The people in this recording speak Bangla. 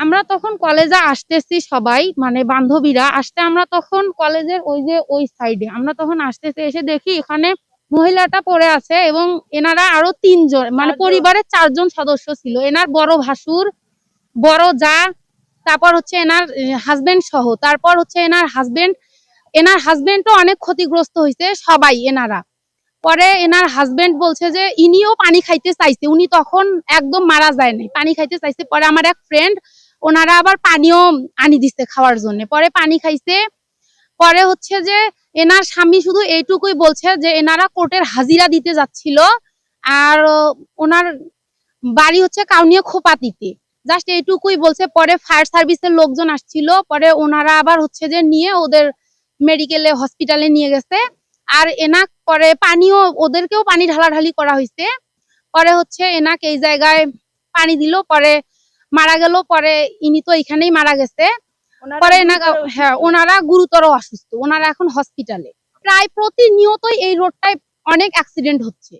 আমরা তখন কলেজে আসতেছি সবাই, মানে বান্ধবীরা আসতে, আমরা তখন কলেজের ওই সাইডে আমরা তখন আসতেছি, এসে দেখি এখানে মহিলাটা পড়ে আছে এবং এনারা আরো ৩ জন, মানে পরিবারের ৪ জন সদস্য ছিল। এনার বড় ভাসুর, বড় জা, তারপর হচ্ছে এনার হাজবেন্ড সহ, তারপর হচ্ছে এনার হাজবেন্ডও অনেক ক্ষতিগ্রস্ত হয়েছে, সবাই এনারা। পরে এনার হাজবেন্ড বলছে যে ইনিও পানি খাইতে চাইছে, উনি তখন একদম মারা যায় নাই, পানি খাইতে চাইছে। পরে আমার এক ফ্রেন্ড, ওনারা আবার পানিও আনি দিচ্ছে খাওয়ার জন্য, পরে পানি খাইছে। পরে হচ্ছে যে এনার স্বামী শুধু এইটুকুই বলছে যে এনারা কোর্টের হাজিরা দিতে যাচ্ছিল, আর ওনার বাড়ি হচ্ছে কাউনিয়া খোপাতিতে, জাস্ট এইটুকুই বলছে। পরে ফায়ার সার্ভিসের লোকজন আসছিল, পরে ওনারা আবার হচ্ছে যে নিয়ে ওদের মেডিকেলে হসপিটালে নিয়ে গেছে। আর এনাক পরে পানিও, ওদেরকেও পানি ঢালাঢালি করা হয়েছে। পরে হচ্ছে এনাক এই জায়গায় পানি দিল, পরে মারা গেল। পরে ইনি তো এখানেই মারা গেছে। পরে হ্যাঁ, ওনারা গুরুতর অসুস্থ, ওনারা এখন হসপিটালে। প্রায় প্রতিনিয়তই এই রোডটায় অনেক অ্যাক্সিডেন্ট হচ্ছে।